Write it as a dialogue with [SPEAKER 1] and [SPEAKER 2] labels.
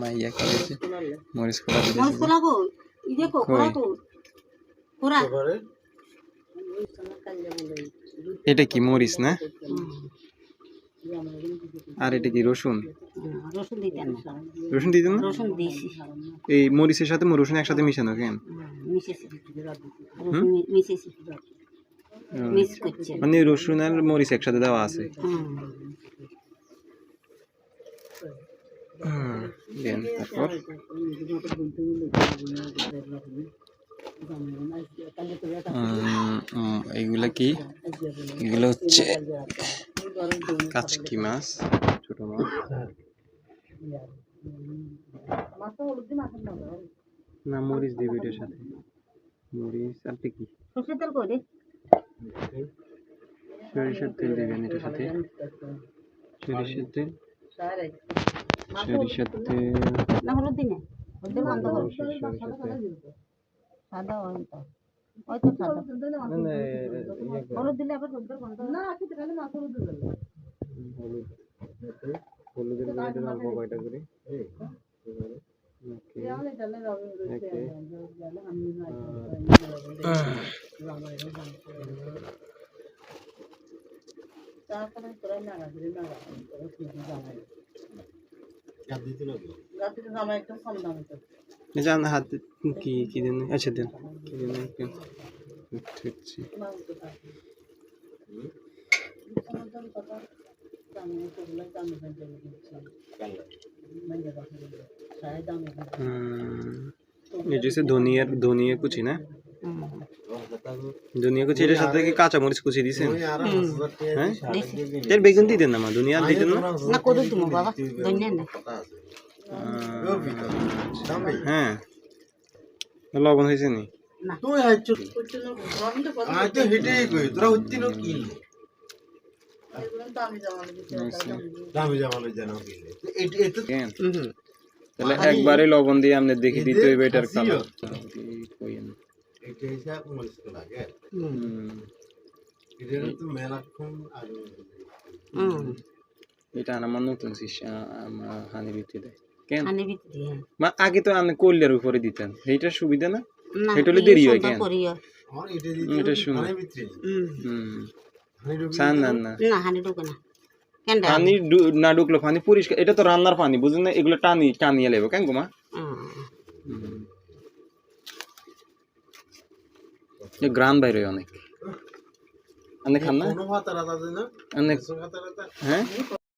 [SPEAKER 1] মাইয়া খাইছে মরিচ খোলা দিতেছে
[SPEAKER 2] মরিচ খোলা কো ই দেখো খোলা কো খোলা
[SPEAKER 1] এটা কি মরিচ না আর এটা কি রসুন
[SPEAKER 2] রসুন দিতেন
[SPEAKER 1] রসুন দিতেন না
[SPEAKER 2] রসুন দিছি
[SPEAKER 1] এই মরিচের সাথে রসুন একসাথে মিশানো কেন
[SPEAKER 2] মিশেছি মিশেছি মিক্স করছে
[SPEAKER 1] মানে রসুন আর মরিচ একসাথে দেওয়া আছে দেন তারপর এইগুলা কি এগুলো হচ্ছে কাচকি মাছ ছোট মাছ না মরিচ দিবে এটার সাথে মরিচ আর কি
[SPEAKER 2] সরষের তেল করে
[SPEAKER 1] সরিষার তেল দিবেন এটার সাথে সরিষার তেল সরিষার তেল
[SPEAKER 2] না হলুদ দিনে হলুদ বন্ধ করো সাদা হয়তো সাদা হলুদ দিলে আবার হলুদ বন্ধ না খেতে গেলে মাছ হলুদ দিলে
[SPEAKER 1] হলুদ হলুদের মধ্যে অল্প কয়টা করে হাত কি কি দেন আচ্ছা দেন কি দেন ঠিকছি जैसे धनिया कुछ ना धनिया कुछ এর সাথে কি কাঁচা মরিচ কুচি দিছেন হ্যাঁ এর বেগুন দি দেন না মা ধনিয়া দি দেন না
[SPEAKER 2] না কত দিমু বাবা ধনিয়া না
[SPEAKER 1] হ্যাঁ লবণ হইছে নি
[SPEAKER 2] না
[SPEAKER 3] তুই আইছো আজ তো হেটেই কই তোরা হচ্ছিস কি দামি জামালে জানো কি এটা
[SPEAKER 1] তাহলে একবারে লবণ দিয়ে আমনে দেখি দিতে হইবে এটার কালার কইেন
[SPEAKER 3] এটা হিসাব মরিচ তো লাগে এটা তো মেলাক্ষণ আর
[SPEAKER 1] এটা আমার নতুন শিষ্য আমার হানি বিতে দেয় কেন
[SPEAKER 2] হানি বিতে দিয়ে
[SPEAKER 1] মা আগে তো আপনি কইলের উপরে দিতেন এইটা সুবিধা না এটা হলে দেরি হয় কেন
[SPEAKER 3] আর এটা দিতে
[SPEAKER 1] এটা শুনো
[SPEAKER 3] হানি বিতে
[SPEAKER 1] সান না
[SPEAKER 2] না হানি ঢোকে না কেন
[SPEAKER 1] পানি না ঢুকলো পানি পরিষ্কার এটা তো রান্নার পানি বুঝুন না এগুলো টানিয়ে লেবো কেন গোমা গ্রাম বাইরে অনেক অনেক খান না
[SPEAKER 3] কোনো ভাত রাতা দেনা
[SPEAKER 1] অনেক হ্যাঁ